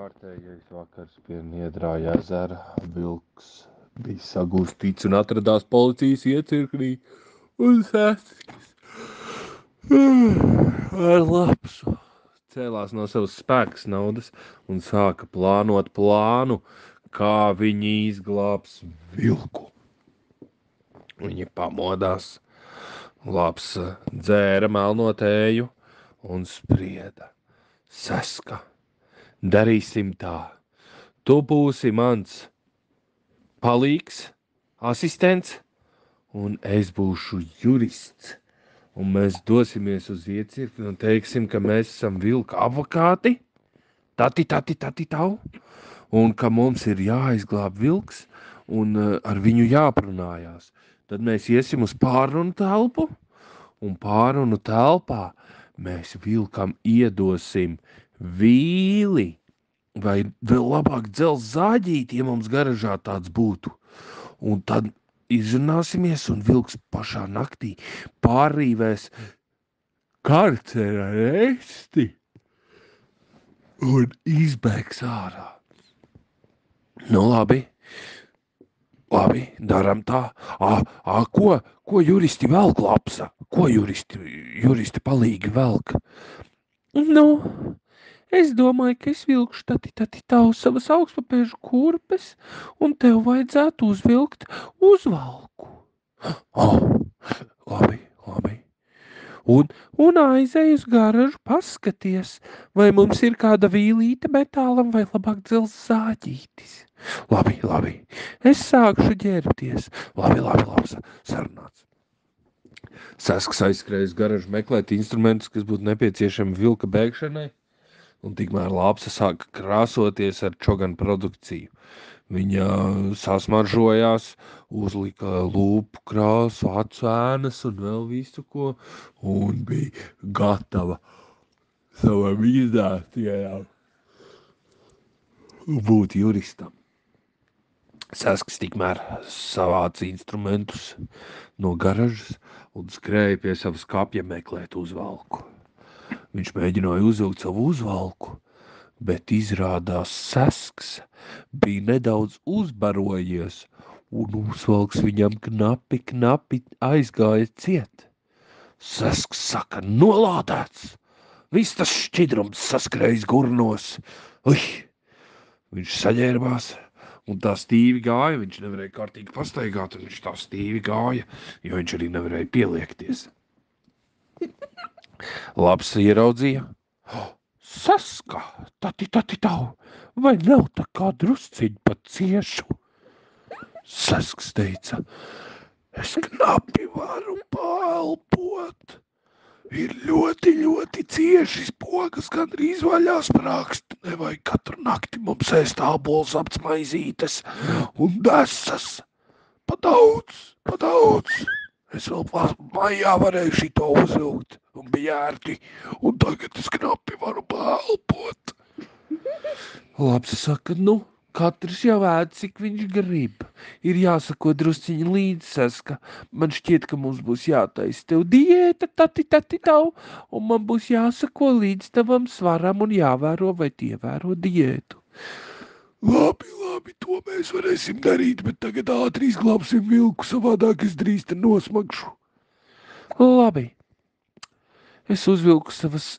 Kārtējais vakars pie Niedrāja ezera. Vilks bija sagūstīts un atradās policijas iecirknī un sasks. Ar lapsu. Cēlās no savas spēkas naudas un sāka plānot plānu, kā viņi izglābs vilku. Viņi pamodās, labs dzēra melno tēju un sprieda. Saska, darīsim tā. Tu būsi mans palīgs, asistents, un es būšu jurists. Un mēs dosimies uz iecirkni un teiksim, ka mēs esam vilka advokāti, tau, un ka mums ir jāizglāb vilks un ar viņu jāprunājās. Tad mēs iesim uz pārrunu telpu, un pārrunu telpā mēs vilkam iedosim vīli, vai vēl labāk dzels zāģīti, ja mums garažā tāds būtu. Un tad izrunāsimies, un vilks pašā naktī pārrīvēs karcerā esti un izbēgs ārā. Nu labi, daram tā. Ko juristi velk lapsa? Ko juristi palīgi velk? Nu, es domāju, ka es vilkšu tavu savas augstpapēžu kurpes, un tev vajadzētu uzvilkt uzvalku. Labi. Un aizej uz garažu paskaties, vai mums ir kāda vīlīte metālam vai labāk dzels zāģītis. Labi. Es sākšu ģērbties. Labi, sarunāts. Sasks aizskrēja uz garažu meklēt instrumentus, kas būtu nepieciešami vilka bēgšanai, un tikmēr Lāpsa sāka krāsoties ar čoganu produkciju. Viņa sasmaržojās, uzlika lūpu krāsu, acu ēnas un vēl visu ko, un bija gatava savam izdāstījām būt juristam. Sasks tikmēr savāca instrumentus no garažas un skrēja pie savas kapja meklēt uzvalku. Viņš mēģināja uzvilkt savu uzvalku, bet izrādās Sasks bija nedaudz uzbarojies, un uzvalks viņam knapi aizgāja ciet. Sasks saka, nolādēts! Viss tas šķidrums saskrējis gurnos. Viņš saģērbās, un tā stīvi gāja, viņš nevarēja kārtīgi pastaigāt, un viņš tā stīvi gāja, jo viņš arī nevarēja pieliekties. Labs ieraudzīja. Saska, tau, vai nav tā kā drusciņ pa ciešu? Sasks teica, es knapi varu pālpot. Ir ļoti cieši spogas, gandrīz vaļā sprākst. Nevajag katru nakti mums ēst ābols apmaizītes un desas. Pa daudz. Es vēl maijā varēju šito uzvilkt un bija ērti, un tagad es knapi varu pālpot. Labs saka, katrs jau ēd, cik viņš grib. Ir jāsako drusciņi līdz, Saska. Man šķiet, ka mums būs jātaisa tev diēta, tau, un man būs jāsako līdz tavam svaram un jāvēro, vai ievēro diētu. Labi, to mēs varēsim darīt, bet tagad ātri izglābsim vilku, savādāk es drīz te nosmagšu. Labi. Es uzvilku savas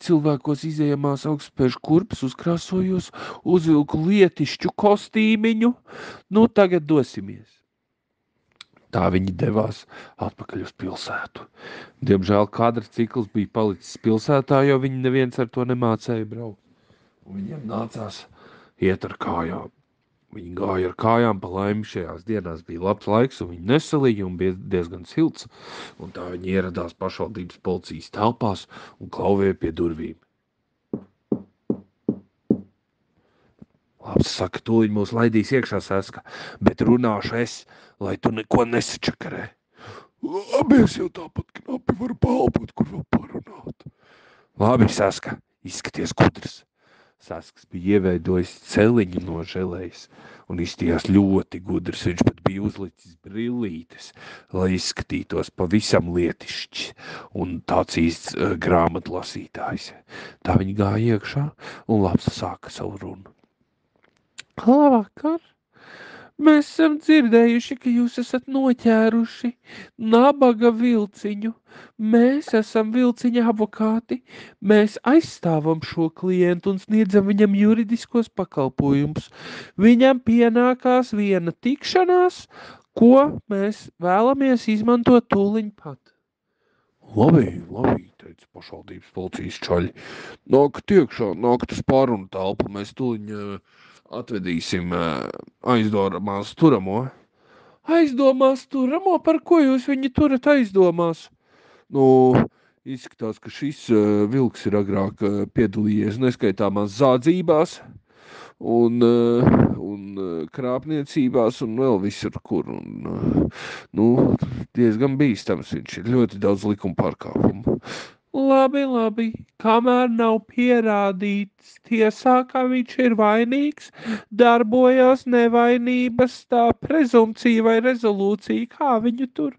cilvēkos izējamās augstspēžu kurpes, uzkrāsojos, uzvilku lietišķu kostīmiņu. Nu, tagad dosimies. Tā viņi devās atpakaļ uz pilsētu. Diemžēl kadra cikls bija palicis pilsētā, jo viņi neviens ar to nemācēja braukt. Un viņiem nācās iet ar kājām. Viņi gāja ar kājām, pa laimi šajās dienās bija labs laiks, un viņi nesalīja un bija diezgan silts. Un tā viņi ieradās pašvaldības policijas telpās un klauvēja pie durvīm. Labs saka, tūliņ mūs laidīs iekšā, Saska, bet runāšu es, lai tu neko nesačakarē. Labi, es jau tāpat knapi varu pālpot, kur vēl parunāt. Labi, Saska, izskaties gudrs. Sasks bija ieveidojis celiņu no želejas un izstījās ļoti gudrs. Viņš pat bija uzlicis brillītes, lai izskatītos pavisam lietišķi un tāds īsts grāmatlasītājs. Tā viņi gāja iekšā un Lapsa sāka savu runu. Labvakar! Mēs esam dzirdējuši, ka jūs esat noķēruši nabaga vilciņu. Mēs esam vilciņa advokāti. Mēs aizstāvam šo klientu un sniedzam viņam juridiskos pakalpojumus. Viņam pienākās viena tikšanās, ko mēs vēlamies izmantot tūliņ pat. Labi, teica pašvaldības policijas čaļi. Nākat iekšā, nākat uz pārunu telpu, mēs tūliņ atvedīsim aizdomās turamo. Aizdomās turamo? Par ko jūs viņu turat aizdomās? Nu, izskatās, ka šis vilks ir agrāk piedalījies neskaitāmās zādzībās un krāpniecībās un vēl visur, kur. Un, diezgan bīstams viņš ir, ļoti daudz likuma pārkāpumu. Labi, kamēr nav pierādīts tiesā, ka viņš ir vainīgs, darbojās nevainības tā prezumpcija vai rezolūcija, kā viņu tur.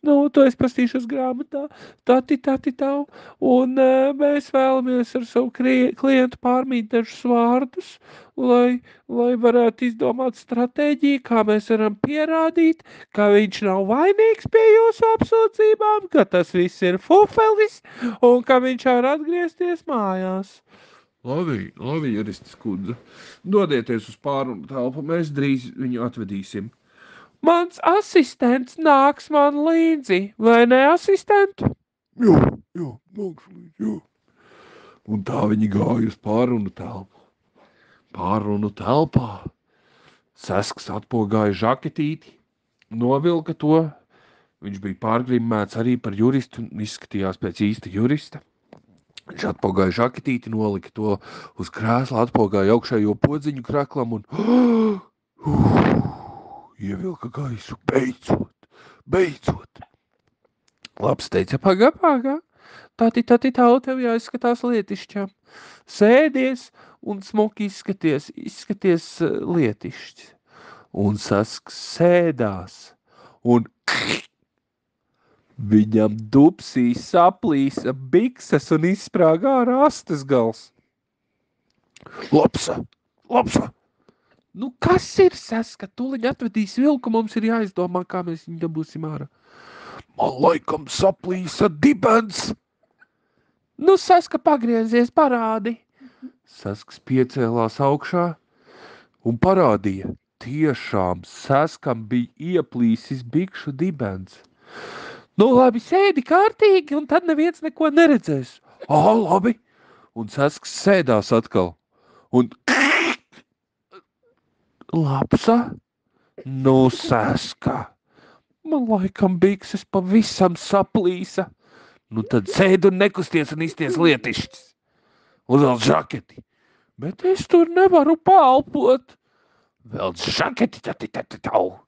To es pastīšos grāmatā, tau, un mēs vēlamies ar savu klientu pārmīt dažus vārdus, lai varētu izdomāt stratēģiju, kā mēs varam pierādīt, ka viņš nav vainīgs pie jūsu apsūdzībām, ka tas viss ir fufelis, un ka viņš var atgriezties mājās. Labi, juristis kundze. Dodieties uz pārunu telpu, mēs drīz viņu atvedīsim. Mans asistents nāks man līdzi, vai ne, asistentu? Jā, nāks līdzi, jā. Un tā viņi gāja uz pārunu telpu. Pārunu telpā Sasks atpogāja žaketīti, novilka to. Viņš bija pārgrimmēts arī par juristu un izskatījās pēc īsta jurista. Viņš atpogāja žaketīti, nolika to uz krēsla, atpogāja augšējo podziņu kraklam un ievilka gaisu. Beidzot. Labs teica, pagā. Tati, tev jāizskatās lietišķām. Sēdies un smuki izskaties lietišķi. Un Sasks sēdās un viņam dupsī saplīsa bikses un izsprāga ārā astes gals. Lapsa! Kas ir Saska? Tūliņ atvedīs vilku, mums ir jāizdomā, kā mēs viņu dabūsim ārā. Man laikam saplīsa dibens. Saska, pagriezies, parādi. Sasks piecēlās augšā un parādīja. Tiešām Saskam bija ieplīsis bikšu dibens. Labi, sēdi kārtīgi, un tad neviens neko neredzēs. Labi. Un Sasks sēdās atkal. Un Lapsa? Saska. Man laikam bikses pavisam saplīsa. Tad sēdi un nekusties un izties lietišķis. Uzvelc žaketi. Bet es tur nevaru palpot. Velc žaketi, tau.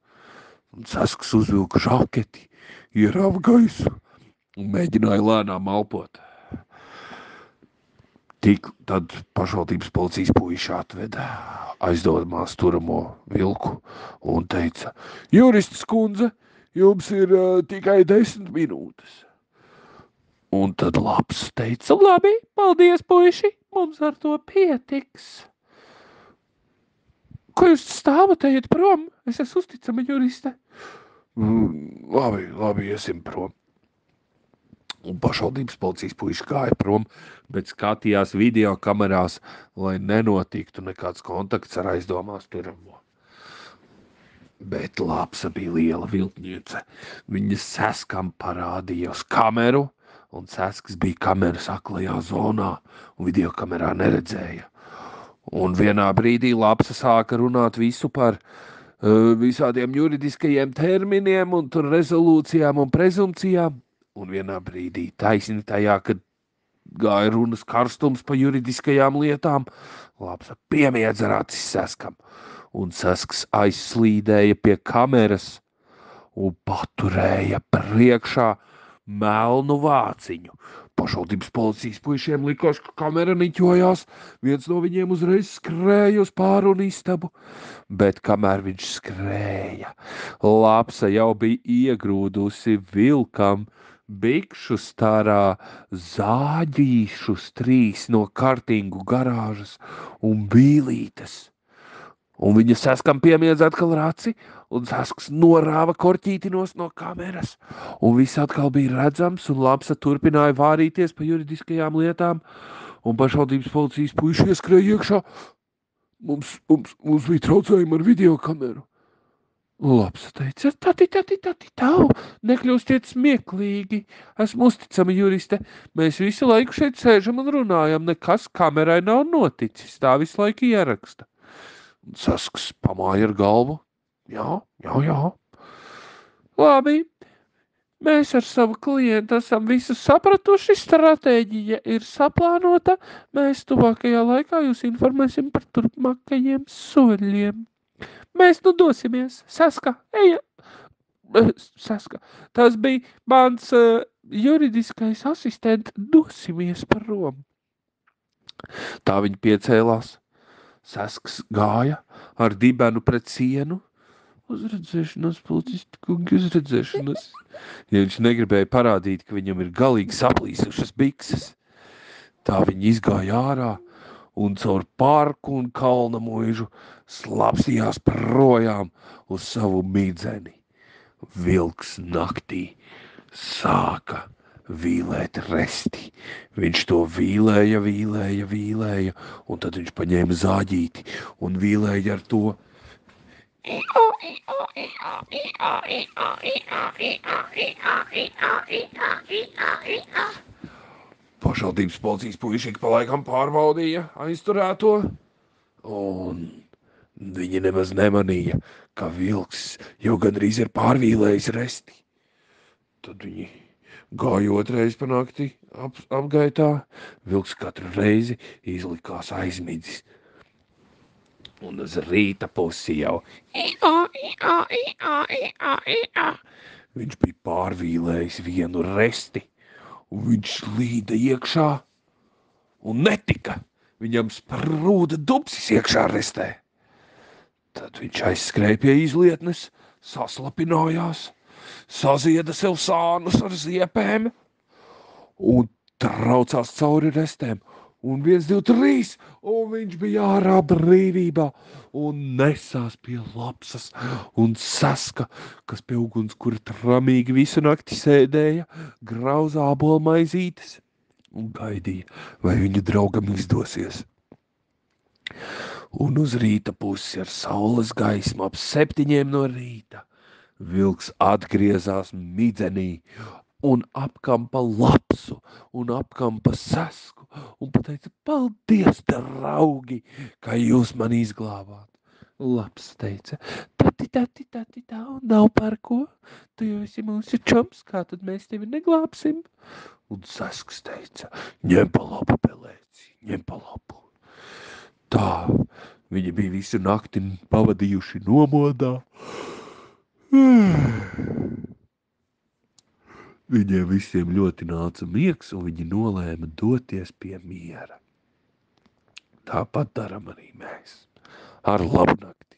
Un Sasks uzvilka žaketi, ierāva gaisu un mēģināja lēnām elpot. Tad pašvaldības policijas puiši atveda aizdomās turamo vilku un teica, juristis kundze, jums ir tikai 10 minūtes. Un tad Labs teica, labi, paldies, puiši, mums ar to pietiks. Ko jūs stāvat, ejiet prom? Es esmu uzticama juriste. Labi, iesim prom. Un pašvaldības policijas puiši gāja prom, bet skatījās video kamerās, lai nenotiktu nekāds kontakts ar aizdomās turamo. Bet Lapsa bija liela viltniece. Viņa Saskam parādīja uz kameru, un Sasks bija kameras aklajā zonā, un video kamerā neredzēja. Un vienā brīdī Lapsa sāka runāt visu par visādiem juridiskajiem terminiem un tur rezolūcijām un prezumpcijām. Un vienā brīdī taisni tajā, kad gāja runas karstums pa juridiskajām lietām, Lapsa piemiedza ar acis Saskam. Un Sasks aizslīdēja pie kameras un paturēja priekšā melnu vāciņu. Pašvaldības policijas puišiem likās, ka kamera niķojās, viens no viņiem uzreiz skrēja uz pārunu istabu, bet kamēr viņš skrēja, lapsa jau bija iegrūdusi vilkam bikšu starā zāģīšus 3 no kartingu garāžas un bīlītes. Un viņa Saskam piemiedz atkal raci, un Sasks norāva korķītinos no kameras. Un viss atkal bija redzams, un Lapsa turpināja vārīties pa juridiskajām lietām, un pašvaldības policijas puiši ieskrēja iekšā. Mums bija traucējumi ar videokameru. Lapsa teica, tau, nekļūstiet smieklīgi, esmu uzticama juriste, mēs visu laiku šeit sēžam un runājam, nekas kamerai nav noticis, tā visu laiku ieraksta. Sasks pamāja ar galvu. Jā. Labi, mēs ar savu klientu esam visu sapratuši, stratēģija ir saplānota, mēs tuvākajā laikā jūs informēsim par turpmākajiem soļiem. Mēs nu dosimies, Saska, eja. Saska, tas bija mans juridiskais asistents, dosimies par Romu. Tā viņa piecēlās. Sasks gāja ar dibenu pret sienu. Uzredzēšanos, policisti kungi, uzredzēšanos. Ja viņš negribēja parādīt, ka viņam ir galīgi saplīsušas bikses. Tā viņi izgāja ārā un caur parku un kalna muižu slapsījās projām uz savu midzeni. Vilks naktī sāka vīlēt resti. Viņš to vīlēja, un tad viņš paņēma zāģīti un vīlēja ar to. Pašvaldības policijas puiši pa laikam pārbaudīja aizturēto, un viņi nemaz nemanīja, ka vilks jau gandrīz ir pārvīlējis resti. Tad viņi gāja otrais pa nakti apgaitā, vilks katru reizi izlikās aizmidzis. Un uz rīta pusi jau viņš bija pārvīlējis vienu resti, un viņš līda iekšā un netika. Viņam sprūda dubsis iekšā restē. Tad viņš aizskrēja pie izlietnes, saslapinājās, sazieda sev sānus ar ziepēm un traucās cauri restēm. Un 1, 2, 3, un viņš bija ārā brīvībā un nesās pie Lapsas un Saska, kas pie ugunskura tramīgi visu nakti sēdēja, grauzā abolmaizītes un gaidīja, vai viņa draugam izdosies. Un uz rīta pusi ar saules gaismu ap 7 no rīta vilks atgriezās midzenī un apkampa Lapsu un apkampa Sasku un pateica, paldies, draugi, ka jūs mani izglābāt. Laps teica, tati, nav par ko, tu jau esi mūsu čoms, kā tad mēs tevi neglābsim? Un Sasks teica, ņem pa labu, pelēci, ņem pa labu. Tā, viņi bija visu nakti pavadījuši nomodā. Viņiem visiem ļoti nāca miegs, un viņi nolēma doties pie miera. Tāpat daram arī mēs. Ar labu nakti!